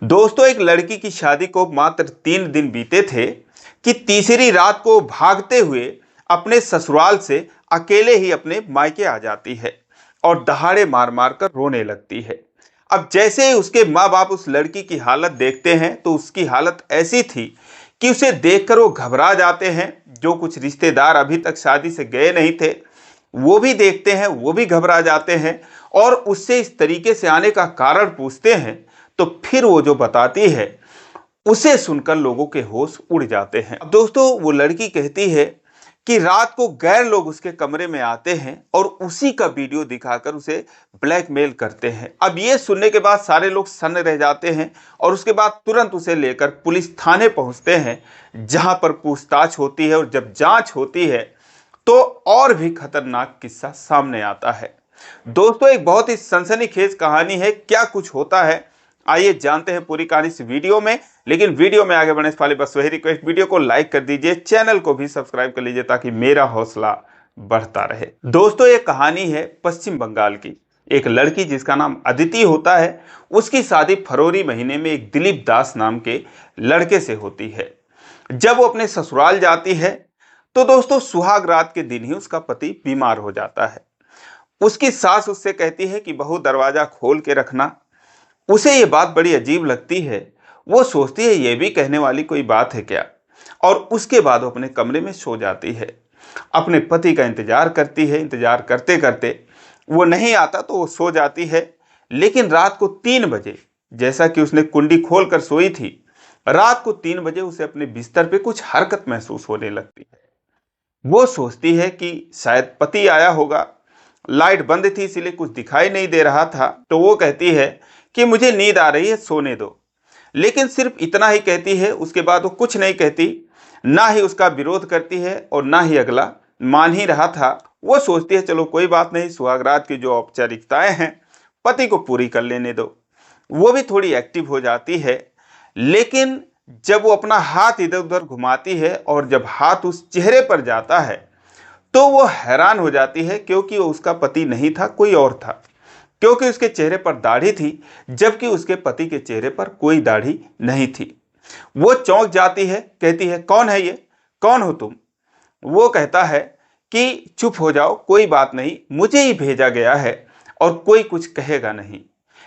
दोस्तों, एक लड़की की शादी को मात्र 3 दिन बीते थे कि तीसरी रात को भागते हुए अपने ससुराल से अकेले ही अपने मायके आ जाती है और दहाड़े मार मार कर रोने लगती है। अब जैसे ही उसके माँ बाप उस लड़की की हालत देखते हैं तो उसकी हालत ऐसी थी कि उसे देखकर वो घबरा जाते हैं। जो कुछ रिश्तेदार अभी तक शादी से गए नहीं थे वो भी देखते हैं, वो भी घबरा जाते हैं और उससे इस तरीके से आने का कारण पूछते हैं। तो फिर वो जो बताती है उसे सुनकर लोगों के होश उड़ जाते हैं। अब दोस्तों, वो लड़की कहती है कि रात को गैर लोग उसके कमरे में आते हैं और उसी का वीडियो दिखाकर उसे ब्लैकमेल करते हैं। अब ये सुनने के बाद सारे लोग सन्न रह जाते हैं और उसके बाद तुरंत उसे लेकर पुलिस थाने पहुंचते हैं, जहां पर पूछताछ होती है। और जब जांच होती है तो और भी खतरनाक किस्सा सामने आता है। दोस्तों, एक बहुत ही सनसनीखेज कहानी है। क्या कुछ होता है, आइए जानते हैं पूरी कहानी इस वीडियो में। लेकिन वीडियो में आगे बढ़ने से पहले बस वही रिक्वेस्ट, वीडियो को लाइक कर दीजिए, चैनल को भी सब्सक्राइब कर लीजिए ताकि मेरा हौसला बढ़ता रहे। दोस्तों, ये कहानी है पश्चिम बंगाल की। एक लड़की जिसका नाम अदिति होता है, उसकी शादी फरवरी महीने में एक दिलीप दास नाम के लड़के से होती है। जब वो अपने ससुराल जाती है तो दोस्तों, सुहाग रात के दिन ही उसका पति बीमार हो जाता है। उसकी सास उससे कहती है कि बहू दरवाजा खोल के रखना। उसे ये बात बड़ी अजीब लगती है। वो सोचती है ये भी कहने वाली कोई बात है क्या, और उसके बाद वो अपने कमरे में सो जाती है। अपने पति का इंतजार करती है। इंतजार करते करते वो नहीं आता तो वो सो जाती है। लेकिन रात को 3 बजे, जैसा कि उसने कुंडी खोल कर सोई थी, रात को 3 बजे उसे अपने बिस्तर पे कुछ हरकत महसूस होने लगती है। वो सोचती है कि शायद पति आया होगा। लाइट बंद थी इसीलिए कुछ दिखाई नहीं दे रहा था। तो वो कहती है कि मुझे नींद आ रही है, सोने दो। लेकिन सिर्फ इतना ही कहती है, उसके बाद वो कुछ नहीं कहती। ना ही उसका विरोध करती है और ना ही अगला मान ही रहा था। वो सोचती है चलो कोई बात नहीं, सुहागरात की जो औपचारिकताएं हैं पति को पूरी कर लेने दो। वो भी थोड़ी एक्टिव हो जाती है। लेकिन जब वो अपना हाथ इधर उधर घुमाती है और जब हाथ उस चेहरे पर जाता है तो वो हैरान हो जाती है, क्योंकि वो उसका पति नहीं था, कोई और था। क्योंकि उसके चेहरे पर दाढ़ी थी जबकि उसके पति के चेहरे पर कोई दाढ़ी नहीं थी। वो चौंक जाती है, कहती है कौन है ये, कौन हो तुम। वो कहता है कि चुप हो जाओ, कोई बात नहीं, मुझे ही भेजा गया है और कोई कुछ कहेगा नहीं।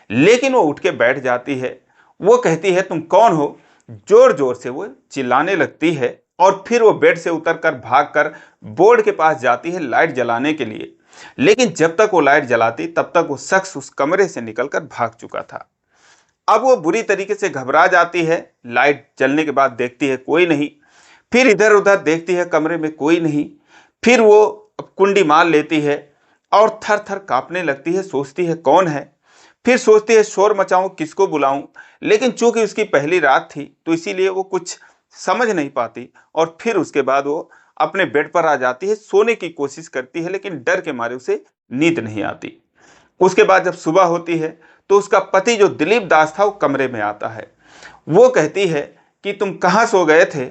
लेकिन वो उठ के बैठ जाती है। वो कहती है तुम कौन हो। जोर जोर से वो चिल्लाने लगती है और फिर वो बेड से उतरकर भागकर बोर्ड के पास जाती है लाइट जलाने के लिए। लेकिन जब तक वो लाइट जलाती तब तक वो शख्स उस कमरे से निकलकर भाग चुका था। अब वो बुरी तरीके से घबरा जाती है। लाइट जलने के बाद देखती है कोई नहीं। फिर इधर उधर देखती है, कमरे में कोई नहीं। फिर वो कुंडी मार लेती है और थर थर कांपने लगती है। सोचती है कौन है। फिर सोचती है शोर मचाऊं, किसको बुलाऊं। लेकिन चूंकि उसकी पहली रात थी तो इसीलिए वो कुछ समझ नहीं पाती। और फिर उसके बाद वो अपने बेड पर आ जाती है, सोने की कोशिश करती है, लेकिन डर के मारे उसे नींद नहीं आती। उसके बाद जब सुबह होती है तो उसका पति जो दिलीप दास था वो कमरे में आता है। वो कहती है कि तुम कहाँ सो गए थे।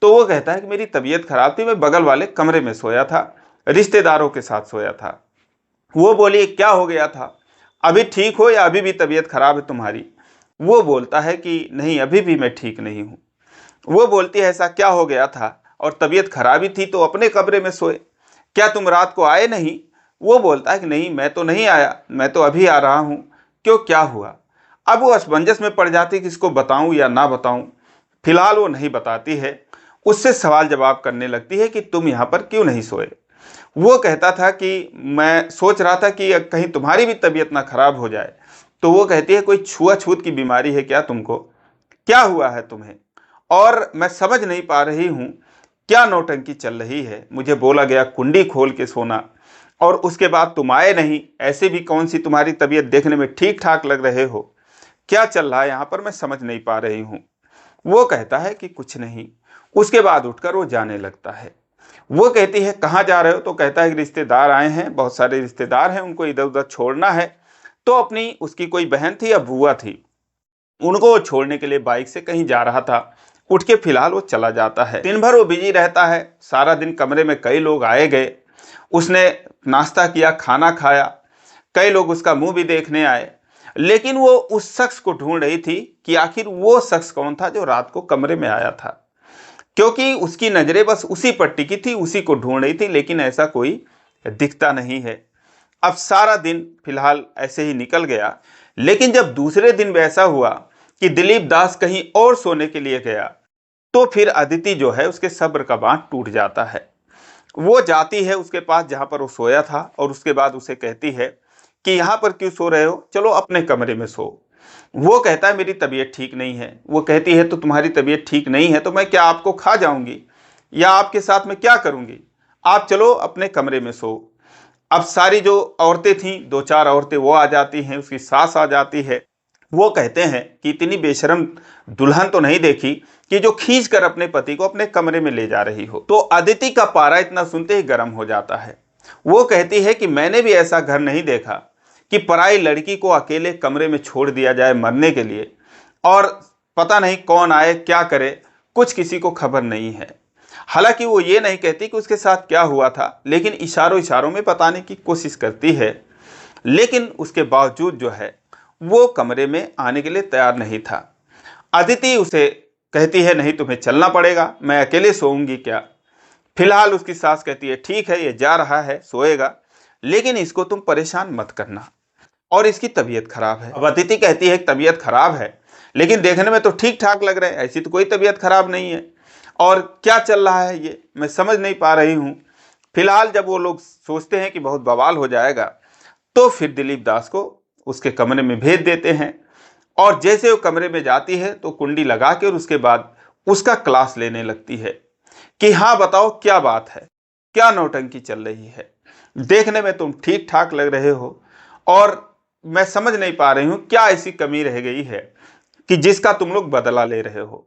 तो वो कहता है कि मेरी तबीयत खराब थी, मैं बगल वाले कमरे में सोया था, रिश्तेदारों के साथ सोया था। वो बोली क्या हो गया था, अभी ठीक हो या अभी भी तबीयत खराब है तुम्हारी। वो बोलता है कि नहीं, अभी भी मैं ठीक नहीं हूँ। वो बोलती है ऐसा क्या हो गया था, और तबीयत खराबी थी तो अपने कमरे में सोए, क्या तुम रात को आए नहीं। वो बोलता है कि नहीं, मैं तो नहीं आया, मैं तो अभी आ रहा हूँ, क्यों क्या हुआ। अब वो असमंजस में पड़ जाती कि इसको बताऊं या ना बताऊं। फिलहाल वो नहीं बताती है। उससे सवाल जवाब करने लगती है कि तुम यहाँ पर क्यों नहीं सोए। वो कहता था कि मैं सोच रहा था कि कहीं तुम्हारी भी तबीयत ना खराब हो जाए। तो वो कहती है कोई छुआछूत की बीमारी है क्या तुमको, क्या हुआ है तुम्हें, और मैं समझ नहीं पा रही हूँ क्या नौटंकी चल रही है। मुझे बोला गया कुंडी खोल के सोना और उसके बाद तुम आए नहीं। ऐसे भी कौन सी तुम्हारी तबीयत, देखने में ठीक ठाक लग रहे हो, क्या चल रहा है यहाँ पर, मैं समझ नहीं पा रही हूँ। वो कहता है कि कुछ नहीं। उसके बाद उठकर वो जाने लगता है। वो कहती है कहाँ जा रहे हो। तो कहता है कि रिश्तेदार आए हैं, बहुत सारे रिश्तेदार हैं, उनको इधर उधर छोड़ना है। तो अपनी उसकी कोई बहन थी या बुआ थी, उनको वो छोड़ने के लिए बाइक से कहीं जा रहा था। उठ के फिलहाल वो चला जाता है। दिन भर वो बिजी रहता है। सारा दिन कमरे में कई लोग आए गए। उसने नाश्ता किया, खाना खाया, कई लोग उसका मुंह भी देखने आए। लेकिन वो उस शख्स को ढूंढ रही थी कि आखिर वो शख्स कौन था जो रात को कमरे में आया था, क्योंकि उसकी नजरें बस उसी पर टिकी थी, उसी को ढूंढ रही थी, लेकिन ऐसा कोई दिखता नहीं है। अब सारा दिन फिलहाल ऐसे ही निकल गया, लेकिन जब दूसरे दिन वैसा हुआ कि दिलीप दास कहीं और सोने के लिए गया, तो फिर अदिति जो है उसके सब्र का बांध टूट जाता है। वो जाती है उसके पास जहां पर वो सोया था और उसके बाद उसे कहती है कि यहाँ पर क्यों सो रहे हो, चलो अपने कमरे में सो। वो कहता है मेरी तबीयत ठीक नहीं है। वो कहती है तो तुम्हारी तबीयत ठीक नहीं है तो मैं क्या आपको खा जाऊंगी या आपके साथ में क्या करूंगी, आप चलो अपने कमरे में सो। अब सारी जो औरतें थीं, दो चार औरतें वो आ जाती हैं, उसकी सास आ जाती है। वो कहते हैं कि इतनी बेशरम दुल्हन तो नहीं देखी कि जो खींच कर अपने पति को अपने कमरे में ले जा रही हो। तो अदिति का पारा इतना सुनते ही गर्म हो जाता है। वो कहती है कि मैंने भी ऐसा घर नहीं देखा कि पराई लड़की को अकेले कमरे में छोड़ दिया जाए मरने के लिए, और पता नहीं कौन आए क्या करे, कुछ किसी को खबर नहीं है। हालांकि वो ये नहीं कहती कि उसके साथ क्या हुआ था, लेकिन इशारों इशारों में बताने की कोशिश करती है। लेकिन उसके बावजूद जो है वो कमरे में आने के लिए तैयार नहीं था। अदिति उसे कहती है नहीं तुम्हें चलना पड़ेगा, मैं अकेले सोऊंगी क्या। फिलहाल उसकी सास कहती है ठीक है ये जा रहा है सोएगा, लेकिन इसको तुम परेशान मत करना, और इसकी तबीयत खराब है। अब अदिति कहती है तबीयत खराब है, लेकिन देखने में तो ठीक ठाक लग रहे हैं, ऐसी तो कोई तबीयत खराब नहीं है, और क्या चल रहा है ये मैं समझ नहीं पा रही हूँ। फिलहाल जब वो लोग सोचते हैं कि बहुत बवाल हो जाएगा, तो फिर दिलीप दास को उसके कमरे में भेज देते हैं। और जैसे वो कमरे में जाती है तो कुंडी लगा के और उसके बाद उसका क्लास लेने लगती है कि हाँ बताओ क्या बात है, क्या नौटंकी चल रही है, देखने में तुम ठीक ठाक लग रहे हो और मैं समझ नहीं पा रही हूँ क्या ऐसी कमी रह गई है कि जिसका तुम लोग बदला ले रहे हो।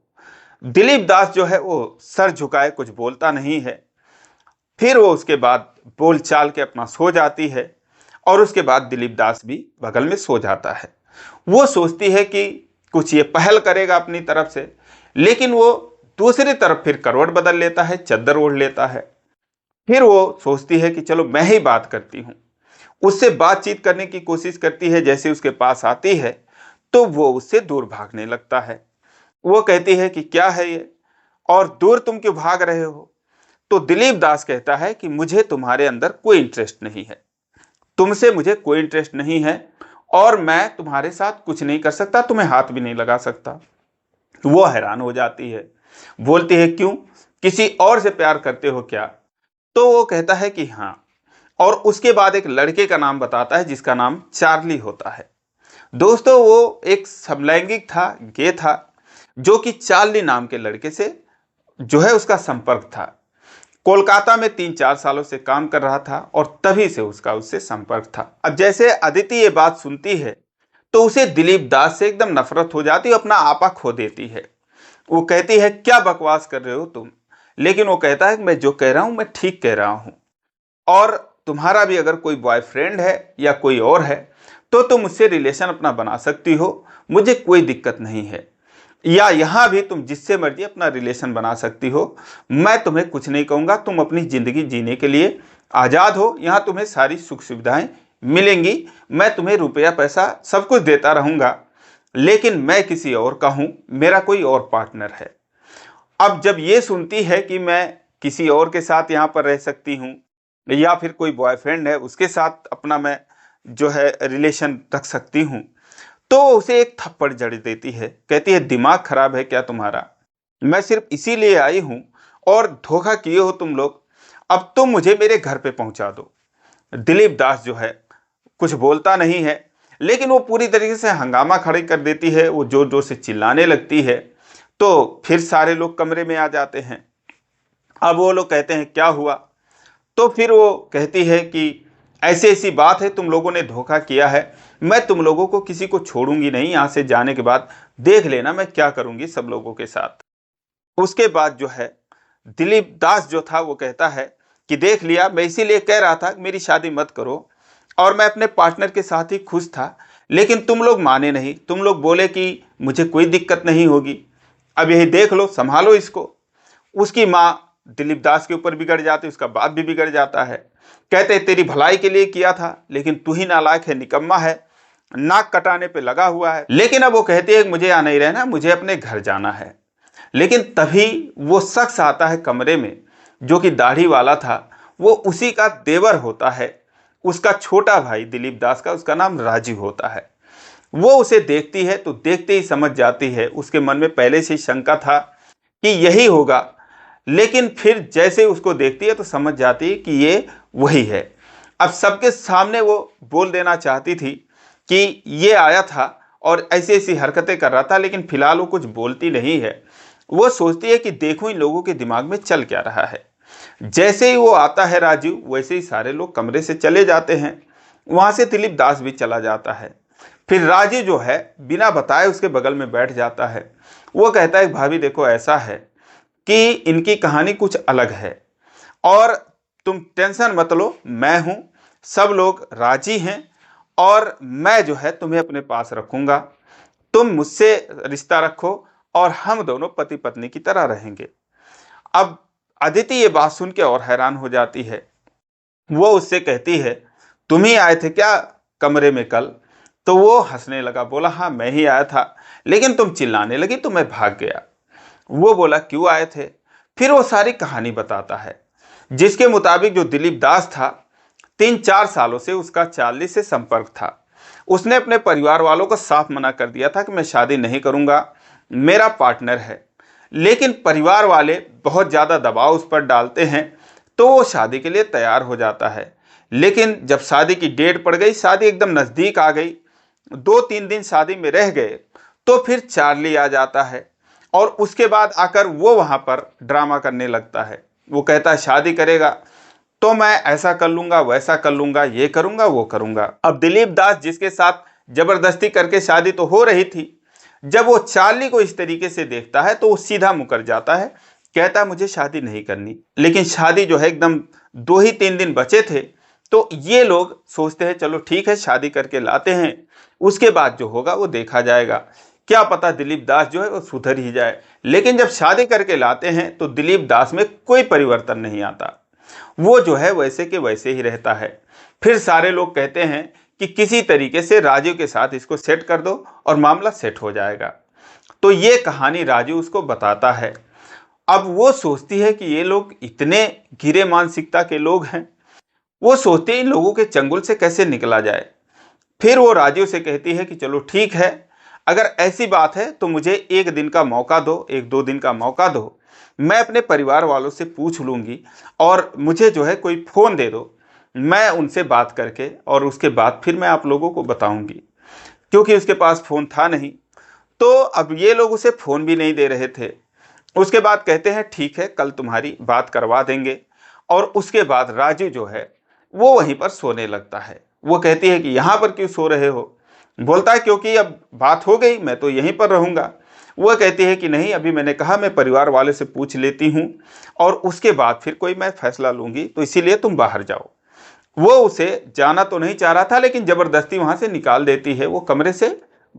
दिलीप दास जो है वो सर झुकाए कुछ बोलता नहीं है। फिर वो उसके बाद बोल चाल के अपना सो जाती है, और उसके बाद दिलीप दास भी बगल में सो जाता है। वो सोचती है कि कुछ ये पहल करेगा अपनी तरफ से, लेकिन वो दूसरी तरफ फिर करवट बदल लेता है, चद्दर ओढ़ लेता है। फिर वो सोचती है कि चलो मैं ही बात करती हूँ, उससे बातचीत करने की कोशिश करती है। जैसे उसके पास आती है तो वो उससे दूर भागने लगता है। वो कहती है कि क्या है ये, और दूर तुम क्यों भाग रहे हो। तो दिलीप दास कहता है कि मुझे तुम्हारे अंदर कोई इंटरेस्ट नहीं है, तुमसे मुझे कोई इंटरेस्ट नहीं है, और मैं तुम्हारे साथ कुछ नहीं कर सकता, तुम्हें हाथ भी नहीं लगा सकता। वो हैरान हो जाती है, बोलती है क्यों, किसी और से प्यार करते हो क्या। तो वो कहता है कि हाँ, और उसके बाद एक लड़के का नाम बताता है जिसका नाम चार्ली होता है। दोस्तों वो एक समलैंगिक था, गे था, जो कि चार्ली नाम के लड़के से जो है उसका संपर्क था। कोलकाता में 3-4 सालों से काम कर रहा था और तभी से उसका उससे संपर्क था। अब जैसे अदिति ये बात सुनती है तो उसे दिलीप दास से एकदम नफरत हो जाती है, अपना आपा खो देती है। वो कहती है क्या बकवास कर रहे हो तुम, लेकिन वो कहता है कि मैं जो कह रहा हूं मैं ठीक कह रहा हूं, और तुम्हारा भी अगर कोई बॉयफ्रेंड है या कोई और है तो तुम मुझसे रिलेशन अपना बना सकती हो, मुझे कोई दिक्कत नहीं है, या यहां भी तुम जिससे मर्जी अपना रिलेशन बना सकती हो, मैं तुम्हें कुछ नहीं कहूंगा, तुम अपनी जिंदगी जीने के लिए आजाद हो, यहां तुम्हें सारी सुख सुविधाएं मिलेंगी, मैं तुम्हें रुपया पैसा सब कुछ देता रहूंगा, लेकिन मैं किसी और का हूं, मेरा कोई और पार्टनर है। अब जब ये सुनती है कि मैं किसी और के साथ यहाँ पर रह सकती हूँ, या फिर कोई बॉयफ्रेंड है उसके साथ अपना मैं जो है रिलेशन रख सकती हूँ, तो उसे एक थप्पड़ जड़ देती है। कहती है दिमाग खराब है क्या तुम्हारा, मैं सिर्फ इसीलिए आई हूँ और धोखा किए हो तुम लोग, अब तुम मुझे मेरे घर पे पहुंचा दो। दिलीप दास जो है कुछ बोलता नहीं है, लेकिन वो पूरी तरीके से हंगामा खड़ी कर देती है, वो जोर जोर से चिल्लाने लगती है। तो फिर सारे लोग कमरे में आ जाते हैं। अब वो लोग कहते हैं क्या हुआ, तो फिर वो कहती है कि ऐसी ऐसी बात है, तुम लोगों ने धोखा किया है, मैं तुम लोगों को किसी को छोड़ूंगी नहीं, यहाँ से जाने के बाद देख लेना मैं क्या करूंगी सब लोगों के साथ। उसके बाद जो है दिलीप दास जो था वो कहता है कि देख लिया, मैं इसीलिए कह रहा था कि मेरी शादी मत करो, और मैं अपने पार्टनर के साथ ही खुश था, लेकिन तुम लोग माने नहीं, तुम लोग बोले कि मुझे कोई दिक्कत नहीं होगी, अब यही देख लो, संभालो इसको। उसकी माँ दिलीप दास के ऊपर बिगड़ जाती है, उसका बाप भी बिगड़ जाता है। कहते तेरी भलाई के लिए किया था, लेकिन तू ही नालायक है, निकम्मा है, नाक कटाने पे लगा हुआ है। लेकिन अब वो कहती है कि मुझे यहाँ नहीं रहना, मुझे अपने घर जाना है। लेकिन तभी वो शख्स आता है कमरे में, जो कि दाढ़ी वाला था। वो उसी का देवर होता है, उसका छोटा भाई दिलीप दास का, उसका नाम राजू होता है। वो उसे देखती है तो देखते ही समझ जाती है, उसके मन में पहले से ही शंका था कि यही होगा, लेकिन फिर जैसे उसको देखती है तो समझ जाती है कि ये वही है। अब सबके सामने वो बोल देना चाहती थी कि ये आया था और ऐसी ऐसी हरकतें कर रहा था, लेकिन फिलहाल वो कुछ बोलती नहीं है। वो सोचती है कि देखो इन लोगों के दिमाग में चल क्या रहा है। जैसे ही वो आता है राजू, वैसे ही सारे लोग कमरे से चले जाते हैं। वहां से दिलीप दास भी चला जाता है। फिर राजू जो है बिना बताए उसके बगल में बैठ जाता है। वो कहता है भाभी देखो ऐसा है कि इनकी कहानी कुछ अलग है और तुम टेंशन मत लो, मैं हूं, सब लोग राजी हैं और मैं जो है तुम्हें अपने पास रखूंगा, तुम मुझसे रिश्ता रखो और हम दोनों पति पत्नी की तरह रहेंगे। अब अदिति ये बात सुन के और हैरान हो जाती है। वो उससे कहती है तुम ही आए थे क्या कमरे में कल? तो वो हंसने लगा, बोला हाँ मैं ही आया था, लेकिन तुम चिल्लाने लगी तो मैं भाग गया। वो बोला क्यों आए थे? फिर वो सारी कहानी बताता है, जिसके मुताबिक जो दिलीप दास था 3-4 सालों से उसका चार्ली से संपर्क था। उसने अपने परिवार वालों को साफ मना कर दिया था कि मैं शादी नहीं करूंगा, मेरा पार्टनर है। लेकिन परिवार वाले बहुत ज़्यादा दबाव उस पर डालते हैं तो वो शादी के लिए तैयार हो जाता है। लेकिन जब शादी की डेट पड़ गई, शादी एकदम नज़दीक आ गई, 2-3 दिन शादी में रह गए, तो फिर चार्ली आ जाता है और उसके बाद आकर वो वहाँ पर ड्रामा करने लगता है। वो कहता है शादी करेगा तो मैं ऐसा कर लूंगा, वैसा कर लूंगा, ये करूंगा, वो करूंगा। अब दिलीप दास जिसके साथ जबरदस्ती करके शादी तो हो रही थी, जब वो चार्ली को इस तरीके से देखता है तो वो सीधा मुकर जाता है, कहता है मुझे शादी नहीं करनी। लेकिन शादी जो है एकदम 2 ही 3 दिन बचे थे, तो ये लोग सोचते हैं चलो ठीक है शादी करके लाते हैं, उसके बाद जो होगा वो देखा जाएगा, क्या पता दिलीप दास जो है वो सुधर ही जाए। लेकिन जब शादी करके लाते हैं तो दिलीप दास में कोई परिवर्तन नहीं आता, वो जो है वैसे के वैसे ही रहता है। फिर सारे लोग कहते हैं कि किसी तरीके से राजू के साथ इसको सेट कर दो और मामला सेट हो जाएगा। तो ये कहानी राजू उसको बताता है। अब वो सोचती है कि ये लोग इतने गिरे मानसिकता के लोग हैं, वो सोचते हैं इन लोगों के चंगुल से कैसे निकला जाए। फिर वो राजू से कहती है कि चलो ठीक है, अगर ऐसी बात है तो मुझे 1 दिन का मौका दो, 1-2 दिन का मौका दो, मैं अपने परिवार वालों से पूछ लूँगी और मुझे जो है कोई फ़ोन दे दो, मैं उनसे बात करके और उसके बाद फिर मैं आप लोगों को बताऊँगी। क्योंकि उसके पास फ़ोन था नहीं, तो अब ये लोग उसे फ़ोन भी नहीं दे रहे थे। उसके बाद कहते हैं ठीक है कल तुम्हारी बात करवा देंगे। और उसके बाद राजू जो है वो वहीं पर सोने लगता है। वो कहती है कि यहाँ पर क्यों सो रहे हो? बोलता है क्योंकि अब बात हो गई, मैं तो यहीं पर रहूँगा। वो कहती है कि नहीं, अभी मैंने कहा मैं परिवार वाले से पूछ लेती हूँ और उसके बाद फिर कोई मैं फैसला लूँगी, तो इसीलिए तुम बाहर जाओ। वो उसे जाना तो नहीं चाह रहा था, लेकिन ज़बरदस्ती वहाँ से निकाल देती है। वो कमरे से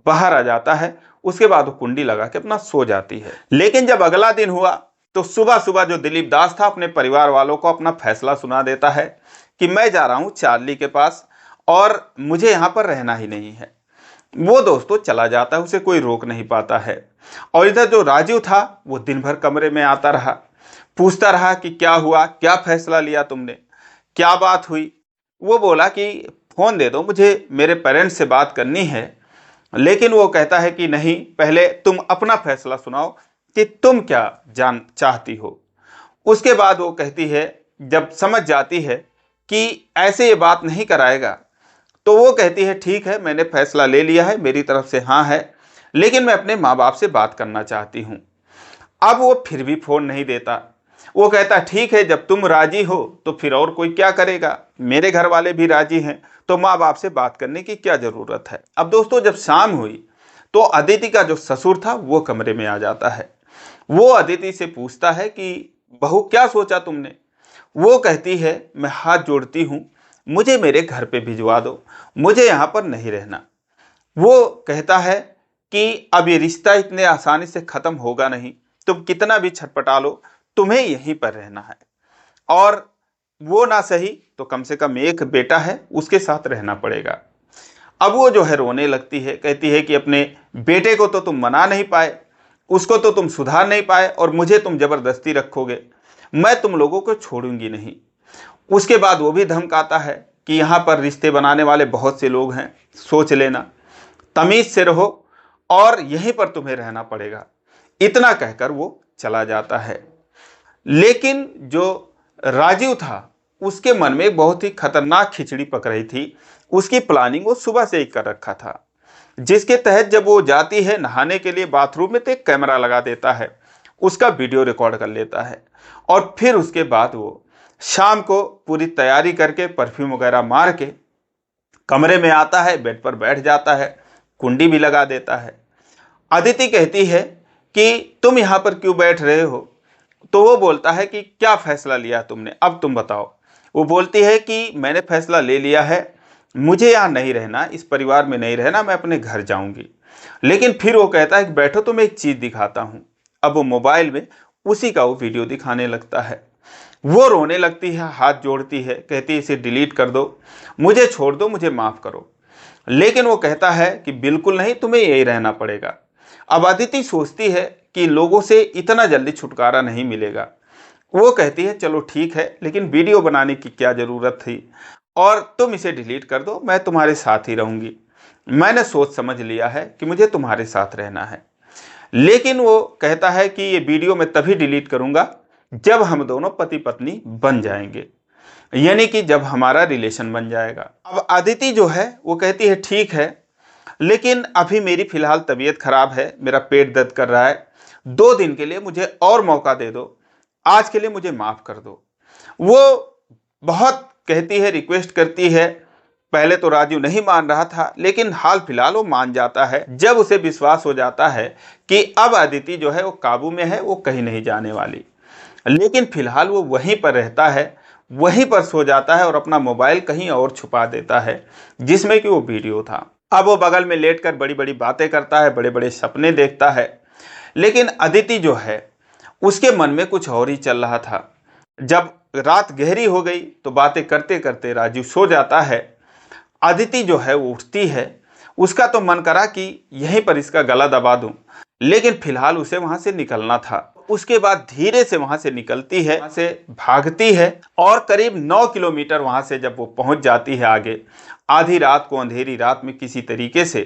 बाहर आ जाता है। उसके बाद वो कुंडी लगा के अपना सो जाती है। लेकिन जब अगला दिन हुआ तो सुबह सुबह जो दिलीप दास था अपने परिवार वालों को अपना फैसला सुना देता है कि मैं जा रहा हूँ चार्ली के पास और मुझे यहाँ पर रहना ही नहीं है। वो दोस्तों चला जाता है, उसे कोई रोक नहीं पाता है। और इधर जो राजू था वो दिन भर कमरे में आता रहा, पूछता रहा कि क्या हुआ, क्या फैसला लिया तुमने, क्या बात हुई। वो बोला कि फ़ोन दे दो, मुझे मेरे पेरेंट्स से बात करनी है। लेकिन वो कहता है कि नहीं, पहले तुम अपना फैसला सुनाओ कि तुम क्या जान चाहती हो। उसके बाद वो कहती है, जब समझ जाती है कि ऐसे ये बात नहीं कराएगा, तो वो कहती है ठीक है मैंने फैसला ले लिया है, मेरी तरफ से हाँ है, लेकिन मैं अपने माँ बाप से बात करना चाहती हूँ। अब वो फिर भी फ़ोन नहीं देता। वो कहता ठीक है जब तुम राजी हो तो फिर और कोई क्या करेगा, मेरे घर वाले भी राजी हैं, तो माँ बाप से बात करने की क्या ज़रूरत है। अब दोस्तों जब शाम हुई तो अदिति का जो ससुर था वो कमरे में आ जाता है। वो अदिति से पूछता है कि बहू क्या सोचा तुमने? वो कहती है मैं हाथ जोड़ती हूँ, मुझे मेरे घर पे भिजवा दो, मुझे यहाँ पर नहीं रहना। वो कहता है कि अब ये रिश्ता इतने आसानी से ख़त्म होगा नहीं, तुम कितना भी छटपटा लो, तुम्हें यहीं पर रहना है। और वो ना सही तो कम से कम एक बेटा है, उसके साथ रहना पड़ेगा। अब वो जो है रोने लगती है, कहती है कि अपने बेटे को तो तुम मना नहीं पाए, उसको तो तुम सुधार नहीं पाए और मुझे तुम जबरदस्ती रखोगे, मैं तुम लोगों को छोड़ूंगी नहीं। उसके बाद वो भी धमकाता है कि यहाँ पर रिश्ते बनाने वाले बहुत से लोग हैं, सोच लेना, तमीज से रहो और यहीं पर तुम्हें रहना पड़ेगा। इतना कहकर वो चला जाता है। लेकिन जो राजीव था उसके मन में बहुत ही खतरनाक खिचड़ी पक रही थी। उसकी प्लानिंग वो सुबह से ही कर रखा था, जिसके तहत जब वो जाती है नहाने के लिए बाथरूम में तो एक कैमरा लगा देता है, उसका वीडियो रिकॉर्ड कर लेता है और फिर उसके बाद वो शाम को पूरी तैयारी करके परफ्यूम वगैरह मार के कमरे में आता है, बेड पर बैठ जाता है, कुंडी भी लगा देता है। अदिति कहती है कि तुम यहाँ पर क्यों बैठ रहे हो? तो वो बोलता है कि क्या फैसला लिया तुमने, अब तुम बताओ। वो बोलती है कि मैंने फैसला ले लिया है, मुझे यहाँ नहीं रहना, इस परिवार में नहीं रहना, मैं अपने घर जाऊंगी। लेकिन फिर वो कहता है कि बैठो तो मैं एक चीज दिखाता हूँ। अब वो मोबाइल में उसी का वो वीडियो दिखाने लगता है। वो रोने लगती है, हाथ जोड़ती है, कहती है इसे डिलीट कर दो, मुझे छोड़ दो, मुझे माफ करो। लेकिन वो कहता है कि बिल्कुल नहीं, तुम्हें यही रहना पड़ेगा। अब अदिति सोचती है कि लोगों से इतना जल्दी छुटकारा नहीं मिलेगा। वो कहती है चलो ठीक है, लेकिन वीडियो बनाने की क्या ज़रूरत थी, और तुम इसे डिलीट कर दो, मैं तुम्हारे साथ ही रहूँगी। मैंने सोच समझ लिया है कि मुझे तुम्हारे साथ रहना है। लेकिन वो कहता है कि ये वीडियो मैं तभी डिलीट करूँगा जब हम दोनों पति पत्नी बन जाएंगे, यानी कि जब हमारा रिलेशन बन जाएगा। अब अदिति जो है वो कहती है ठीक है, लेकिन अभी मेरी फ़िलहाल तबीयत खराब है, मेरा पेट दर्द कर रहा है, 2 दिन के लिए मुझे और मौका दे दो, आज के लिए मुझे माफ़ कर दो। वो बहुत कहती है, रिक्वेस्ट करती है। पहले तो राजू नहीं मान रहा था, लेकिन हाल फिलहाल वो मान जाता है जब उसे विश्वास हो जाता है कि अब अदिति जो है वो काबू में है, वो कहीं नहीं जाने वाली। लेकिन फिलहाल वो वहीं पर रहता है, वहीं पर सो जाता है और अपना मोबाइल कहीं और छुपा देता है जिसमें कि वो वीडियो था। अब वो बगल में लेटकर बड़ी बड़ी बातें करता है, बड़े बड़े सपने देखता है। लेकिन अदिति जो है उसके मन में कुछ और ही चल रहा था। जब रात गहरी हो गई तो बातें करते करते राजू सो जाता है। अदिति जो है वो उठती है, उसका तो मन करा कि यहीं पर इसका गला दबा दूं, लेकिन फिलहाल उसे वहां से निकलना था। उसके बाद धीरे से वहां से निकलती है, वहां से भागती है और करीब 9 किलोमीटर वहां से जब वो पहुंच जाती है आगे, आधी रात को, अंधेरी रात में किसी तरीके से,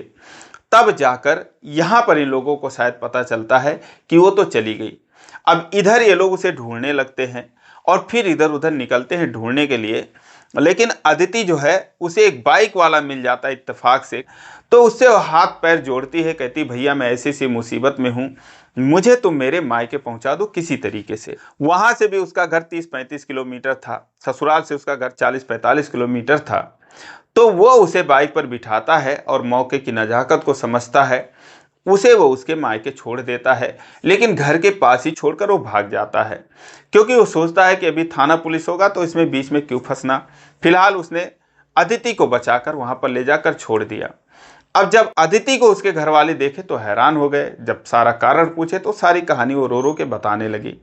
तब जाकर यहाँ पर इन लोगों को शायद पता चलता है कि वो तो चली गई। अब इधर ये लोग उसे ढूंढने लगते हैं और फिर इधर उधर निकलते हैं ढूंढने के लिए। लेकिन अदिति जो है उसे एक बाइक वाला मिल जाता है इत्तेफाक से, तो उससे वो हाथ पैर जोड़ती है, कहती भैया मैं ऐसी सी मुसीबत में हूँ, मुझे तुम मेरे मायके पहुंचा दो किसी तरीके से। वहां से भी उसका घर 30-35 किलोमीटर था, ससुराल से उसका घर 40-45 किलोमीटर था। तो वो उसे बाइक पर बिठाता है और मौके की नजाकत को समझता है, उसे वो उसके मायके छोड़ देता है। लेकिन घर के पास ही छोड़कर वो भाग जाता है, क्योंकि वो सोचता है कि अभी थाना पुलिस होगा तो इसमें बीच में क्यों फंसना। फिलहाल उसने अदिति को बचाकर वहां पर ले जाकर छोड़ दिया। अब जब अदिति को उसके घर वाले देखे तो हैरान हो गए। जब सारा कारण पूछे तो सारी कहानी वो रो रो के बताने लगी।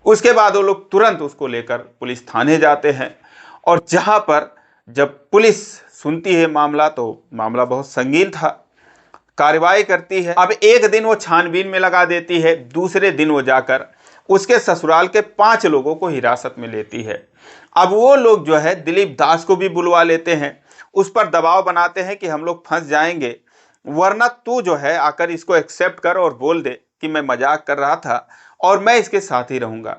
उसके बाद वो लोग तुरंत उसको लेकर पुलिस थाने जाते हैं, और जहां पर जब पुलिस सुनती है मामला तो मामला बहुत संगीन था, कार्रवाई करती है। अब एक दिन वो छानबीन में लगा देती है, दूसरे दिन वो जाकर उसके ससुराल के 5 लोगों को हिरासत में लेती है। अब वो लोग जो है दिलीप दास को भी बुलवा लेते हैं, उस पर दबाव बनाते हैं कि हम लोग फंस जाएंगे, वरना तू जो है आकर इसको एक्सेप्ट कर और बोल दे कि मैं मजाक कर रहा था और मैं इसके साथ ही रहूंगा।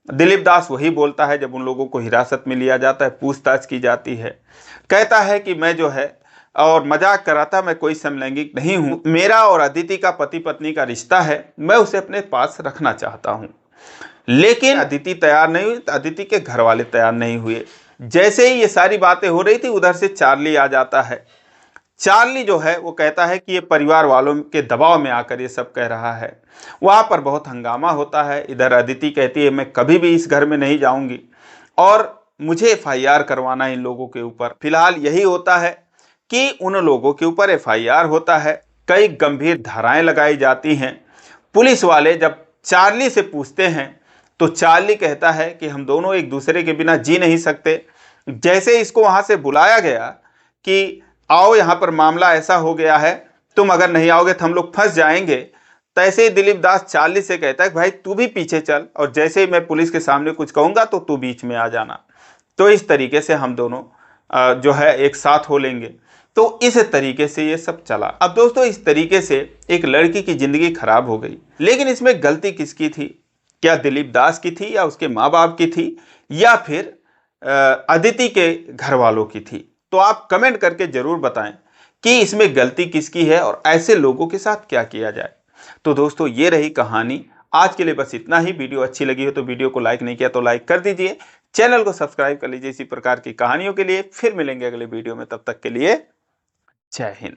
दिलीप दास वही बोलता है। जब उन लोगों को हिरासत में लिया जाता है, पूछताछ की जाती है, कहता है कि मैं जो है और मजाक कर रहा था, मैं कोई समलैंगिक नहीं हूँ, मेरा और अदिति का पति पत्नी का रिश्ता है, मैं उसे अपने पास रखना चाहता हूँ। लेकिन अदिति तैयार नहीं हुई, अदिति के घर वाले तैयार नहीं हुए। जैसे ही ये सारी बातें हो रही थी, उधर से चार्ली आ जाता है। चार्ली जो है वो कहता है कि ये परिवार वालों के दबाव में आकर ये सब कह रहा है। वहाँ पर बहुत हंगामा होता है। इधर अदिति कहती है मैं कभी भी इस घर में नहीं जाऊंगी और मुझे FIR करवाना इन लोगों के ऊपर। फिलहाल यही होता है कि उन लोगों के ऊपर FIR होता है, कई गंभीर धाराएं लगाई जाती हैं। पुलिस वाले जब चार्ली से पूछते हैं तो चार्ली कहता है कि हम दोनों एक दूसरे के बिना जी नहीं सकते। जैसे इसको वहां से बुलाया गया कि आओ यहाँ पर मामला ऐसा हो गया है, तुम अगर नहीं आओगे तो हम लोग फंस जाएंगे। तैसे ही दिलीप दास चार्ली से कहता है भाई तू भी पीछे चल, और जैसे ही मैं पुलिस के सामने कुछ कहूंगा तो तू बीच में आ जाना। तो इस तरीके से हम दोनों जो है एक साथ हो लेंगे। तो इस तरीके से ये सब चला। अब दोस्तों इस तरीके से एक लड़की की जिंदगी खराब हो गई, लेकिन इसमें गलती किसकी थी? क्या दिलीप दास की थी, या उसके माँ बाप की थी, या फिर अदिति के घर वालों की थी? तो आप कमेंट करके जरूर बताएं कि इसमें गलती किसकी है और ऐसे लोगों के साथ क्या किया जाए। तो दोस्तों ये रही कहानी। आज के लिए बस इतना ही। वीडियो अच्छी लगी हो तो वीडियो को लाइक नहीं किया तो लाइक कर दीजिए, चैनल को सब्सक्राइब कर लीजिए इसी प्रकार की कहानियों के लिए। फिर मिलेंगे अगले वीडियो में, तब तक के लिए जय हिंद।